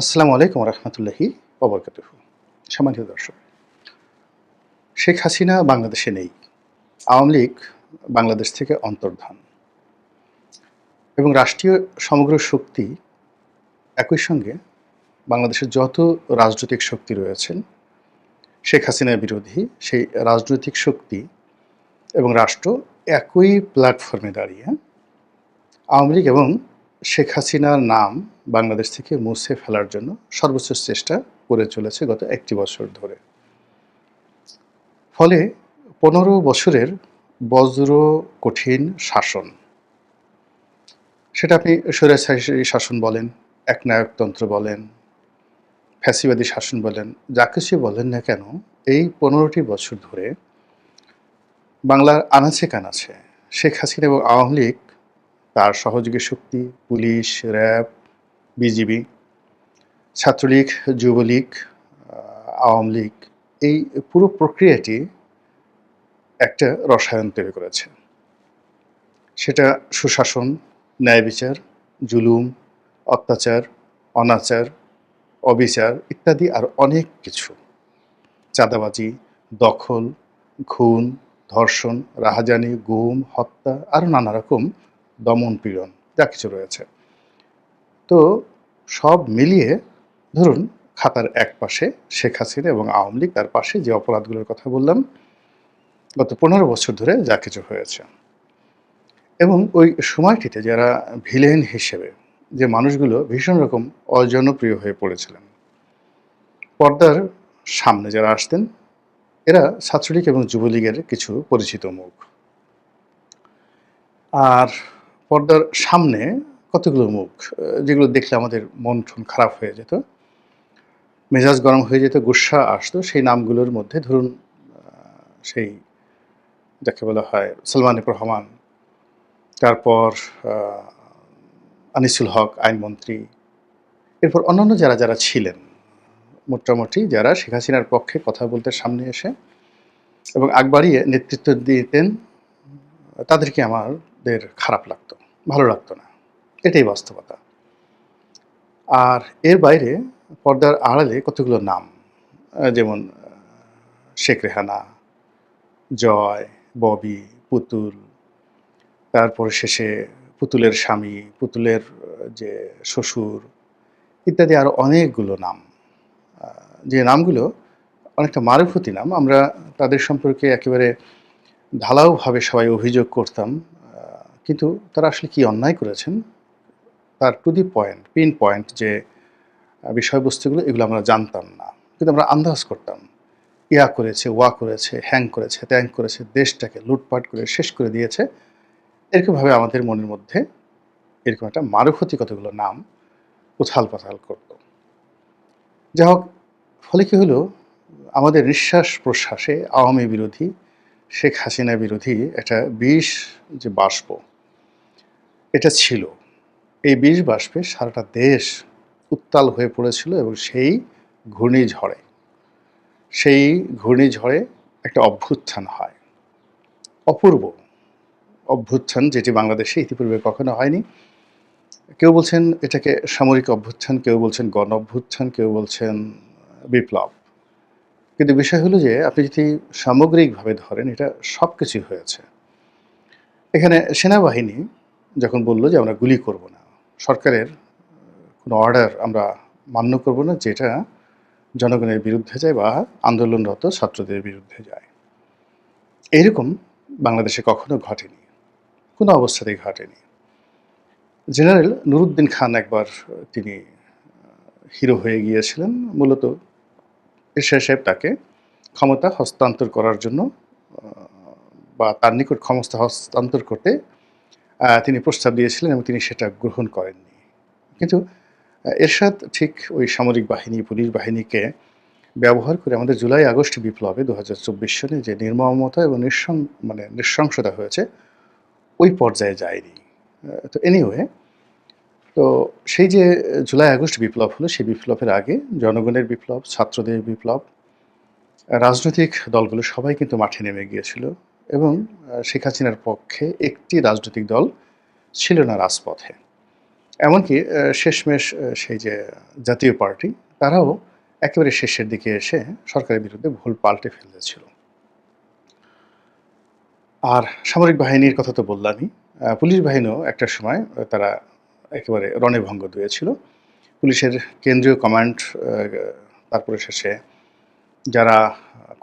আসসালামু আলাইকুম রহমতুল্লাহি ওবরকাতুহু। সম্মানিত দর্শক, শেখ হাসিনা বাংলাদেশে নেই। আওয়ামী লীগ বাংলাদেশ থেকে অন্তর্ধান এবং রাষ্ট্রীয় সমগ্র শক্তি একই সঙ্গে বাংলাদেশের যত রাজনৈতিক শক্তি রয়েছেন শেখ হাসিনার বিরোধী সেই রাজনৈতিক শক্তি এবং রাষ্ট্র একই প্ল্যাটফর্মে দাঁড়িয়ে আওয়ামী লীগ এবং শেখ হাসিনার নাম বাংলাদেশ থেকে মুছে ফেলার জন্য সর্বোচ্চ চেষ্টা করে চলেছে গত একটি বছর ধরে। ফলে ১৫ বছরের বজ্র কঠিন শাসন, সেটা আপনি স্বৈরাচারী শাসন বলেন, একনায়কতন্ত্র বলেন, ফ্যাসিবাদী শাসন বলেন, যা কিছু বলেন না কেন, এই ১৫টি বছর ধরে বাংলার আনাচে কানাচে শেখ হাসিনা এবং আওয়ামী লীগ, তার সহযোগী শক্তি, police, RAB, BGB, Chhatra League, Jubo League, Awami League, এই পুরো প্রক্রিয়াটি একটা রসায়ন তৈরি করেছে। সেটা সুশাসন, ন্যায় বিচার, জুলুম, অত্যাচার, অনাচার, অবিচার ইত্যাদি আর অনেক কিছু। চাঁদাবাজি, দখল, খুন, ধর্ষণ, রাহাজানি, গুম, হত্যা আরও নানা রকম দমন পীড়ন যা কিছু রয়েছে। তো সব মিলিয়ে ধরুন খাতার এক পাশে শেখ হাসিনা এবং আওয়ামী লীগ, তার পাশে যে অপরাধগুলোর কথা বললাম গত ১৫ বছর ধরে যা কিছু হয়েছে। এবং ওই সময়টিতে যারা ভিলেন হিসেবে যে মানুষগুলো ভীষণ রকম অজনপ্রিয় হয়ে পড়েছিলেন, পর্দার সামনে যারা আসতেন এরা ছাত্রলীগ এবং যুবলীগের কিছু পরিচিত মুখ। আর পর্দার সামনে কতগুলো মুখ যেগুলো দেখলে আমাদের মন টন খারাপ হয়ে যেত, মেজাজ গরম হয়ে যেত, গুস্সা আসতো। সেই নামগুলোর মধ্যে ধরুন সেই যাকে বলা হয় সালমান এফ রহমান, তারপর আনিসুল হক আইনমন্ত্রী, এরপর অন্যান্য যারা যারা ছিলেন মোটামুটি যারা শেখ হাসিনার পক্ষে কথা বলতে সামনে এসে এবং আগ বাড়িয়ে নেতৃত্ব দিতেন, তাদেরকে আমাদের খারাপ লাগতো, ভালো লাগতো না। এটাই বাস্তবতা। আর এর বাইরে পর্দার আড়ালে কতগুলো নাম, যেমন শেখ রেহানা, জয়, ববি, পুতুল, তারপর শেষে পুতুলের স্বামী, পুতুলের যে শ্বশুর ইত্যাদি আরও অনেকগুলো নাম, যে নামগুলো অনেকটা মারুফতি নাম। আমরা তাদের সম্পর্কে একেবারে ঢালাওভাবে সবাই অভিযোগ করতাম, কিন্তু তারা আসলে কি অন্যায় করেছেন তার to the point, pin point যে বিষয়বস্তুগুলো, এগুলো আমরা জানতাম না, কিন্তু আমরা আন্দাজ করতাম। ইয়া করেছে, ওয়া করেছে, হ্যাং করেছে, ত্যাং করেছে, দেশটাকে লুটপাট করে শেষ করে দিয়েছে। এরকমভাবে আমাদের মনের মধ্যে এরকম একটা মারুফতি কতগুলো নাম উথাল পাথাল করত। যাই হোক, ফলে কী হলো, আমাদের নিঃশ্বাস প্রশ্বাসে আওয়ামী বিরোধী, শেখ হাসিনা বিরোধী একটা বিষ যে বাষ্প, এটা ছিল। এই বিষ বাষ্পে সারাটা দেশ উত্তাল হয়ে পড়েছিল এবং সেই ঘূর্ণিঝড়ে একটা অভ্যুত্থান হয়, অপূর্ব অভ্যুত্থান, যেটি বাংলাদেশে ইতিপূর্বে কখনো হয়নি। কেউ বলছেন এটাকে সামরিক অভ্যুত্থান, কেউ বলছেন গণ অভ্যুত্থান, কেউ বলছেন বিপ্লব। কিন্তু বিষয় হলো যে আপনি যদি সামগ্রিকভাবে ধরেন, এটা সব কিছুই হয়েছে। এখানে সেনাবাহিনী যখন বলল যে আমরা গুলি করব না, সরকারের কোনো অর্ডার আমরা মান্য করব না যেটা জনগণের বিরুদ্ধে যায় বা আন্দোলনরত ছাত্রদের বিরুদ্ধে যায়, এইরকম বাংলাদেশে কখনো ঘটেনি, কোনো অবস্থাতেই ঘটেনি। জেনারেল নুরুদ্দিন খান একবার তিনি হিরো হয়ে গিয়েছিলেন, মূলত এরশাদ সাহেব তাকে ক্ষমতা হস্তান্তর করার জন্য বা তার নিকট ক্ষমতা হস্তান্তর করতে তিনি প্রস্তাব দিয়েছিলেন এবং তিনি সেটা গ্রহণ করেননি। কিন্তু এরশাদ ঠিক ওই সামরিক বাহিনী, পুলিশ বাহিনীকে ব্যবহার করে আমাদের জুলাই আগস্ট বিপ্লবে ২০২৪ সনে যে নির্মমতা এবং নৃশংসতা হয়েছে, ওই পর্যায়ে যায়নি। তো এনিওয়ে, তো সেই যে জুলাই আগস্ট বিপ্লব হলো, সেই বিপ্লবের আগে জনগণের বিপ্লব, ছাত্রদের বিপ্লব, রাজনৈতিক দলগুলো সবাই কিন্তু মাঠে নেমে গিয়েছিল এবং শেখ হাসিনার পক্ষে একটি রাজনৈতিক দল ছিল না রাজপথে। এমনকি শেষমেশ সেই যে জাতীয় পার্টি, তারাও একেবারে শেষের দিকে এসে সরকারের বিরুদ্ধে ভুল পাল্টে ফেলেছিল। আর সামরিক বাহিনীর কথা তো বললামই। পুলিশ বাহিনীও একটা সময় তারা একেবারে রণভঙ্গ দিয়েছিল। পুলিশের কেন্দ্রীয় কমান্ড, তারপরে শেষে যারা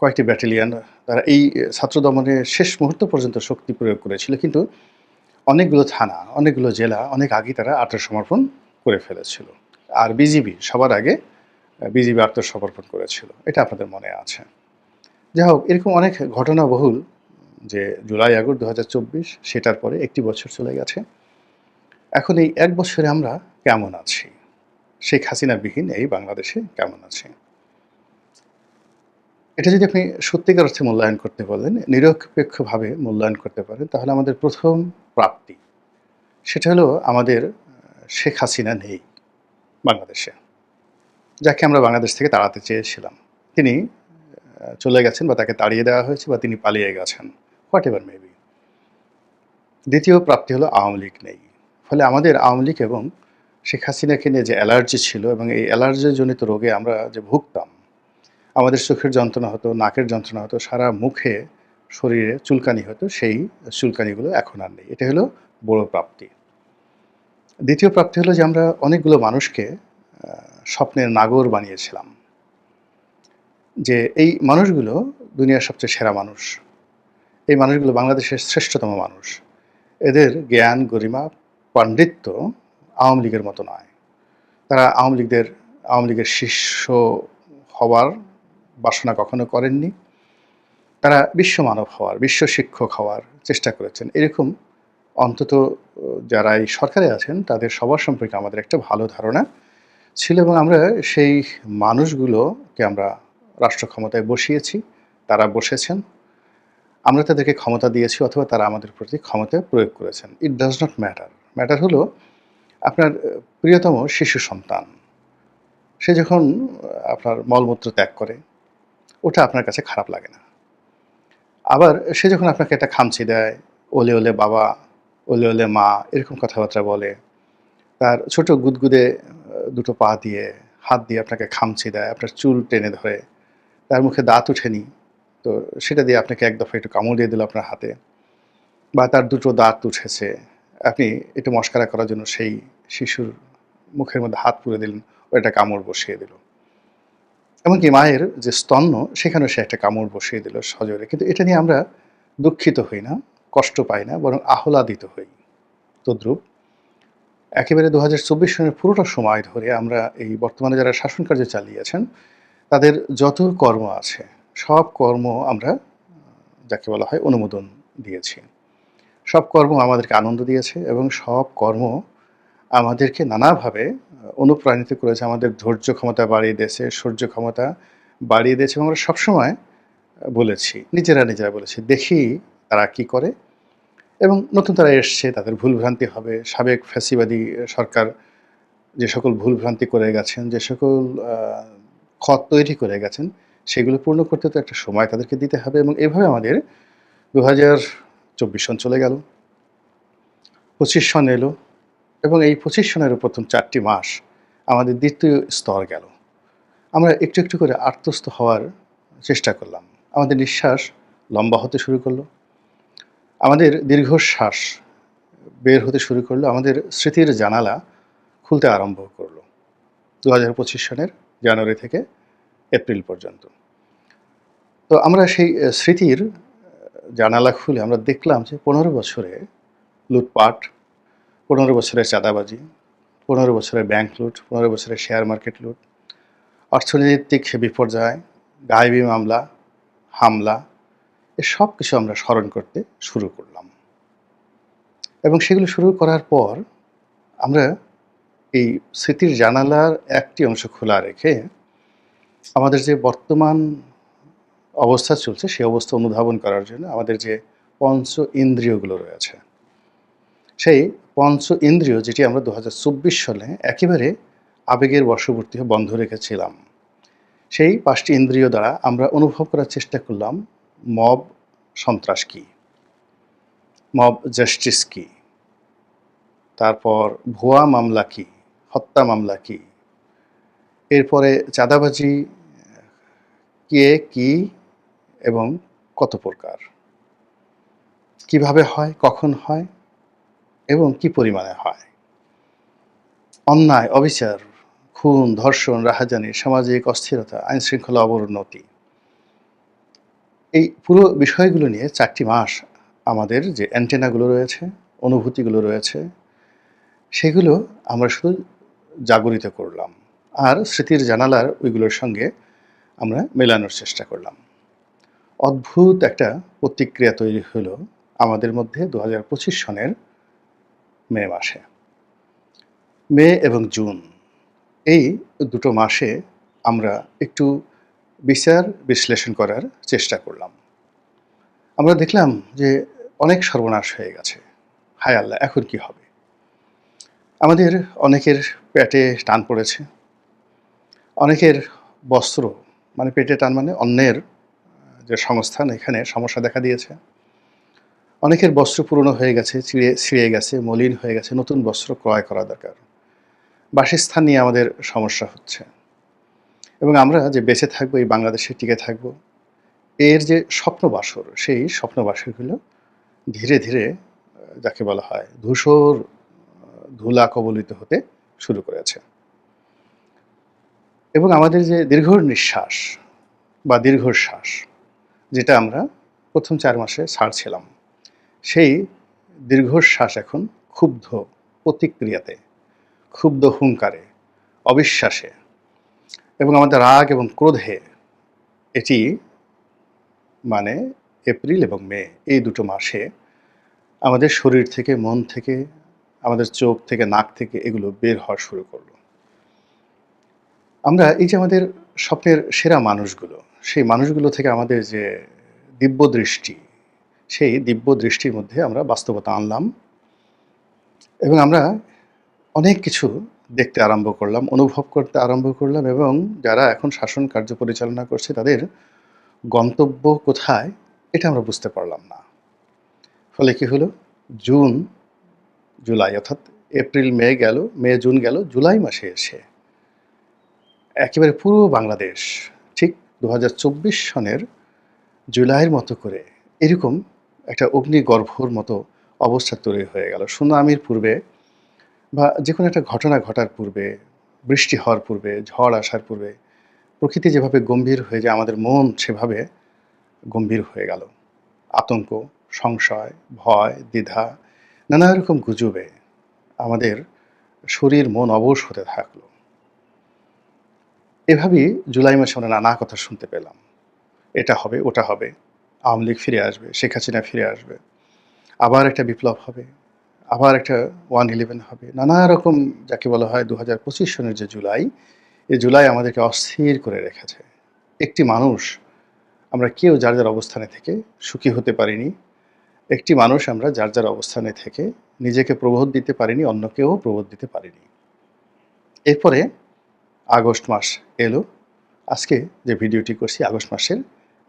কয়েকটি ব্যাটালিয়ন, তারা এই ছাত্র দমনে শেষ মুহূর্ত পর্যন্ত শক্তি প্রয়োগ করেছিল। কিন্তু অনেকগুলো থানা, অনেকগুলো জেলা অনেক আগেই তারা আত্মসমর্পণ করে ফেলেছিল। আর বিজিবি সবার আগে বিজিবি আত্মসমর্পণ করেছিল। এটা আপনাদের মনে আছে। যাই হোক, এরকম অনেক ঘটনাবহুল যে জুলাই আগস্ট ২০২৪, সেটার পরে একটি বছর চলে গেছে। এখন এই ১ বছরে আমরা কেমন আছি? শেখ হাসিনাবিহীন এই বাংলাদেশে কেমন আছি? এটা যদি আপনি সত্যিকার অর্থে মূল্যায়ন করতে বলেন, নিরপেক্ষভাবে মূল্যায়ন করতে পারেন, তাহলে আমাদের ১ম প্রাপ্তি সেটা হলো আমাদের শেখ হাসিনা নেই বাংলাদেশে। যাকে আমরা বাংলাদেশ থেকে তাড়াতে চেয়েছিলাম। তিনি চলে গেছেন বা তাকে তাড়িয়ে দেওয়া হয়েছে বা তিনি পালিয়ে গেছেন। What ever maybe. দ্বিতীয় প্রাপ্তি হলো আওয়ামী লীগ নেই। ফলে আমাদের আওয়ামী লীগ এবং শেখ হাসিনাকে নিয়ে যে অ্যালার্জি ছিল এবং এই অ্যালার্জিজনিত রোগে আমরা যে ভুগতাম, আমাদের চোখের যন্ত্রণা হতো, নাকের যন্ত্রণা হতো, সারা মুখে, শরীরে চুলকানি হতো, সেই চুলকানিগুলো এখন আর নেই। এটা হলো বড় প্রাপ্তি। দ্বিতীয় প্রাপ্তি হলো যে আমরা অনেকগুলো মানুষকে স্বপ্নের নাগর বানিয়েছিলাম। যে এই মানুষগুলো দুনিয়ার সবচেয়ে সেরা মানুষ। এই মানুষগুলো বাংলাদেশের শ্রেষ্ঠতম মানুষ। এদের জ্ঞান, গরিমা, পাণ্ডিত্য আওয়ামী লীগের মতো নয়। তারা আওয়ামী লীগের শিষ্য হওয়ার বাসনা কখনো করেননি। তারা বিশ্বমানব হওয়ার, বিশ্ব শিক্ষক হওয়ার চেষ্টা করেছেন। এরকম অন্তত যারা এই সরকারে আছেন তাদের সবার সম্পর্কে আমাদের একটা ভালো ধারণা ছিল এবং আমরা সেই মানুষগুলোকে আমরা রাষ্ট্র ক্ষমতায় বসিয়েছি। তারা বসেছেন। আমরা তাদেরকে ক্ষমতা দিয়েছি অথবা তারা আমাদের প্রতি ক্ষমতা প্রয়োগ করেছেন। It does not matter. Matter হলো আপনার প্রিয়তম শিশু সন্তান। সে যখন আপনার মলমূত্র ত্যাগ করে, ওটা আপনার কাছে খারাপ লাগে না। আবার সে যখন আপনাকে একটা খামচি দেয়, ওলে, ওলে বাবা, ওলে, ওলে মা এরকম কথাবার্তা বলে, তার ছোট গুদগুদে দুটো পা দিয়ে, হাত দিয়ে আপনাকে খামচি দেয়, আপনার চুল টেনে ধরে, তার মুখে দাঁত ওঠেনি, তো সেটা দিয়ে আপনাকে এক দফা একটু কামড় দিয়ে দিল আপনার হাতে, বা তার দুটো দাঁত উঠেছে, আপনি একটু মশকরা করার জন্য সেই শিশুর মুখের মধ্যে হাত পুরে দিলেন, ও একটা কামড় বসিয়ে দিল। এমনকি মায়ের যে স্তন্য, সেখানেও সে একটা কামড় বসিয়ে দিল সজোরে। কিন্তু এটা নিয়ে আমরা দুঃখিত হই না, কষ্ট পাই না, বরং আহ্লাদিত হই। তদ্রূপ একেবারে ২০২৪ সনের পুরোটা সময় ধরে আমরা এই বর্তমানে যারা শাসনকার্য চালিয়েছেন, তাদের যত কর্ম আছে, সব কর্ম আমরা যাকে বলা হয় অনুমোদন দিয়েছি। সব কর্ম আমাদেরকে আনন্দ দিয়েছে এবং সব কর্ম আমাদেরকে নানাভাবে অনুপ্রাণিত করেছে। আমাদের ধৈর্য ক্ষমতা বাড়িয়ে দিয়েছে, সহ্য ক্ষমতা বাড়িয়ে দিয়েছে এবং আমরা সবসময় বলেছি, নিজেরা বলেছি, দেখি তারা কি করে এবং নতুন তারা এসছে, তাদের ভুলভ্রান্তি হবে। সাবেক ফ্যাসিবাদী সরকার যে সকল ভুলভ্রান্তি করে গেছেন, যে সকল ক্ষত তৈরি করে গেছেন, সেগুলো পূর্ণ করতে তো একটা সময় তাদেরকে দিতে হবে এবং এভাবে আমাদের ২০২৪ সন চলে গেল, ২৫ সন এলো এবং এই ২৫ সনেরও প্রথম ৪টি মাস আমাদের দ্বিতীয় স্তর গেল। আমরা একটু, একটু করে আত্মস্থ হওয়ার চেষ্টা করলাম। আমাদের নিঃশ্বাস লম্বা হতে শুরু করলো। আমাদের দীর্ঘশ্বাস বের হতে শুরু করলো। আমাদের স্মৃতির জানালা খুলতে আরম্ভ করলো ২০২৫ সনের জানুয়ারি থেকে এপ্রিল পর্যন্ত। তো আমরা সেই স্মৃতির জানালা খুলে আমরা দেখলাম যে ১৫ বছরে লুটপাট, ১৫ বছরের চাঁদাবাজি, ১৫ বছরের ব্যাংক লুট, ১৫ বছরের শেয়ার মার্কেট লুট, অর্থনৈতিক বিপর্যয়, গায়েবী মামলা, হামলা, সব কিছু আমরা স্মরণ করতে শুরু করলাম এবং সেগুলো শুরু করার পর আমরা এই স্মৃতির জানালার একটি অংশ খোলা রেখে আমাদের যে বর্তমান অবস্থা চলছে, সেই অবস্থা অনুধাবন করার জন্য আমাদের যে পঞ্চ ইন্দ্রিয়গুলো রয়েছে, সেই পঞ্চ ইন্দ্রিয় যেটি আমরা ২০২৪ সালে একেবারে আবেগের বশবর্তী হয়ে বন্ধ রেখেছিলাম, সেই ৫টি ইন্দ্রিয় দ্বারা আমরা অনুভব করার চেষ্টা করলাম মব সন্ত্রাস কী, মব জাস্টিস কী, তারপর ভুয়া মামলা কী, হত্যা মামলা কী, এরপরে চাঁদাবাজি কে, কী এবং কত প্রকার, কিভাবে হয়, কখন হয় এবং কী পরিমাণে হয়, অন্যায়, অবিচার, খুন, ধর্ষণ, রাহাজানি, সামাজিক অস্থিরতা, আইনশৃঙ্খলা অবনতি, এই পুরো বিষয়গুলো নিয়ে ৪টি মাস আমাদের যে অ্যান্টেনাগুলো রয়েছে, অনুভূতিগুলো রয়েছে, সেগুলো আমরা শুধু জাগরিত করলাম। আর স্মৃতির জানালার ওইগুলোর সঙ্গে আমরা মেলানোর চেষ্টা করলাম। অদ্ভুত একটা প্রতিক্রিয়া তৈরি হলো আমাদের মধ্যে ২০২৫ সনের মে মাসে। মে এবং জুন এই দুটো মাসে আমরা একটু বিচার বিশ্লেষণ করার চেষ্টা করলাম। আমরা দেখলাম যে অনেক সর্বনাশ হয়ে গেছে। হায় আল্লাহ! এখন কি হবে? আমাদের অনেকের পেটে টান পড়েছে। অনেকের বস্ত্র, মানে পেটে টান মানে অন্যের যে সংস্থান, এখানে সমস্যা দেখা দিয়েছে। অনেকের বস্ত্র পুরনো হয়ে গেছে, ছিঁড়ে গেছে, মলিন হয়ে গেছে, নতুন বস্ত্র ক্রয় করা দরকার। বাসস্থান নিয়ে আমাদের সমস্যা হচ্ছে এবং আমরা যে বেঁচে থাকবো, এই বাংলাদেশে টিকে থাকবো, এর যে স্বপ্নবাসর, সেই স্বপ্নবাসরগুলো ধীরে ধীরে যাকে বলা হয় ধূসর ধুলা কবলিত হতে শুরু করেছে এবং আমাদের যে দীর্ঘ নিঃশ্বাস বা দীর্ঘশ্বাস, যেটা আমরা প্রথম ৪ মাসে ছাড়ছিলাম, সেই দীর্ঘশ্বাস এখন ক্ষুব্ধ প্রতিক্রিয়াতে, ক্ষুব্ধ হুংকারে, অবিশ্বাসে এবং আমাদের রাগ এবং ক্রোধে, এটি মানে এপ্রিল এবং মে এই দুটো মাসে আমাদের শরীর থেকে, মন থেকে, আমাদের চোখ থেকে, নাক থেকে এগুলো বের হওয়া শুরু করলো। আমরা এই যে আমাদের স্বপ্নের সেরা মানুষগুলো, সেই মানুষগুলো থেকে আমাদের যে দিব্য দৃষ্টি, সেই দিব্য দৃষ্টির মধ্যে আমরা বাস্তবতা আনলাম এবং আমরা অনেক কিছু দেখতে আরম্ভ করলাম, অনুভব করতে আরম্ভ করলাম এবং যারা এখন শাসন কার্য পরিচালনা করছে তাদের গন্তব্য কোথায়, এটা আমরা বুঝতে পারলাম না। ফলে কি হলো? জুন, জুলাই, অর্থাৎ এপ্রিল, মে গেল, মে, জুন গেল, জুলাই মাসে এসে একেবারে পুরো বাংলাদেশ ঠিক ২০২৪ সনের জুলাইয়ের মতো করে এরকম একটা অগ্নিগর্ভর মতো অবস্থা তৈরি হয়ে গেল। সুনামির পূর্বে বা যেকোনো একটা ঘটনা ঘটার পূর্বে, বৃষ্টি হওয়ার পূর্বে, ঝড় আসার পূর্বে প্রকৃতি যেভাবে গম্ভীর হয়ে যায়, আমাদের মন সেভাবে গম্ভীর হয়ে গেল। আতঙ্ক, সংশয়, ভয়, দ্বিধা, নানা রকম গুজবে আমাদের শরীর মন অবশ হতে থাকলো। এভাবেই জুলাই মাসে আমরা নানা কথা শুনতে পেলাম। এটা হবে, ওটা হবে, আওয়ামী লীগ ফিরে আসবে, শেখ হাসিনা ফিরে আসবে, আবার একটা বিপ্লব হবে, আবার একটা 1/11 হবে। নানা রকম যাকে বলা হয় ২০২৫ সনের যে জুলাই, এই জুলাই আমাদেরকে অস্থির করে রেখেছে। একটি মানুষ আমরা কেউ যার যার অবস্থানে থেকে সুখী হতে পারিনি। একটি মানুষ আমরা যার যার অবস্থানে থেকে নিজেকে প্রবোধ দিতে পারিনি, অন্যকেও প্রবোধ দিতে পারিনি। এরপরে আগস্ট মাস এলো। আজকে যে ভিডিওটি করছি আগস্ট মাসের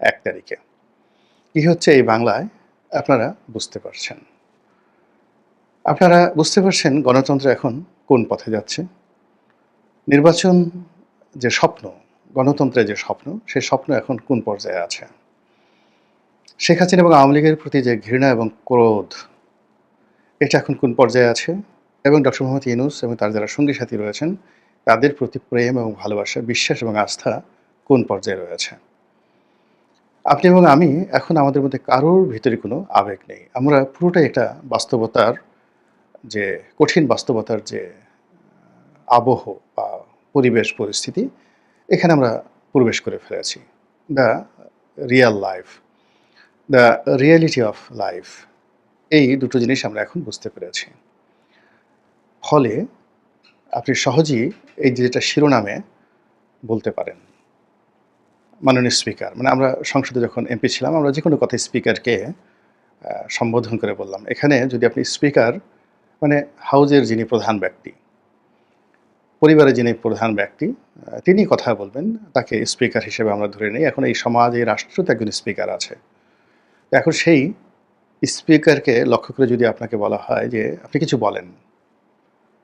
১ তারিখে। কি হচ্ছে এই বাংলায় আপনারা বুঝতে পারছেন। আপনারা বুঝতে পারছেন গণতন্ত্র এখন কোন পথে যাচ্ছে। নির্বাচন যে স্বপ্ন, গণতন্ত্রের যে স্বপ্ন, সেই স্বপ্ন এখন কোন পর্যায়ে আছে। শেখ হাসিনা এবং আওয়ামী লীগের প্রতি যে ঘৃণা এবং ক্রোধ, এটা এখন কোন পর্যায়ে আছে এবং ডক্টর মোহাম্মদ ইউনূস এবং তার যারা সঙ্গী সাথী রয়েছেন, তাদের প্রতি প্রেম এবং ভালোবাসা, বিশ্বাস এবং আস্থা কোন পর্যায়ে রয়েছে। আপনি এবং আমি এখন আমাদের মধ্যে কারোর ভিতরে কোনো আবেগ নেই। আমরা পুরোটাই একটা বাস্তবতার যে কঠিন বাস্তবতার যে আবহ বা পরিবেশ পরিস্থিতি, এখানে আমরা প্রবেশ করে ফেলেছি। The Real life, the reality of life, এই দুটো জিনিস আমরা এখন বুঝতে পেরেছি। ফলে আপনি সহজেই এই যেটা শিরোনামে বলতে পারেন, মাননীয় স্পিকার, মানে আমরা সংসদে যখন এমপি ছিলাম, আমরা যেকোনো কথায় স্পিকারকে সম্বোধন করে বললাম। এখানে যদি আপনি স্পিকার মানে হাউজের যিনি প্রধান ব্যক্তি, পরিবারের যিনি প্রধান ব্যক্তি, তিনি কথা বলবেন, তাকে স্পিকার হিসেবে আমরা ধরে নিই। এখন এই সমাজে, রাষ্ট্রতে একজন স্পিকার আছে। এখন সেই স্পিকারকে লক্ষ্য করে যদি আপনাকে বলা হয় যে আপনি কিছু বলেন,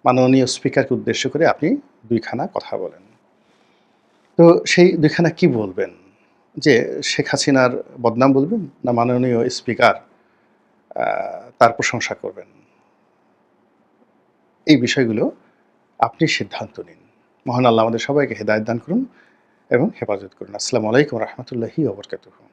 মাননীয় স্পিকারকে উদ্দেশ্য করে আপনি ২ খানা কথা বলেন। তো সেই ২ খানা কি বলবেন? যে শেখ হাসিনার বদনাম বলবেন? না মাননীয় স্পিকার আ তার প্রশংসা করবেন? এই বিষয়গুলো আপনি সিদ্ধান্ত নিন। মহান আল্লাহ আমাদের সবাইকে হেদায়েত দান করুন এবং হেফাজত করুন। আসসালামু আলাইকুম ওয়া রাহমাতুল্লাহি ওয়া বারাকাতুহু।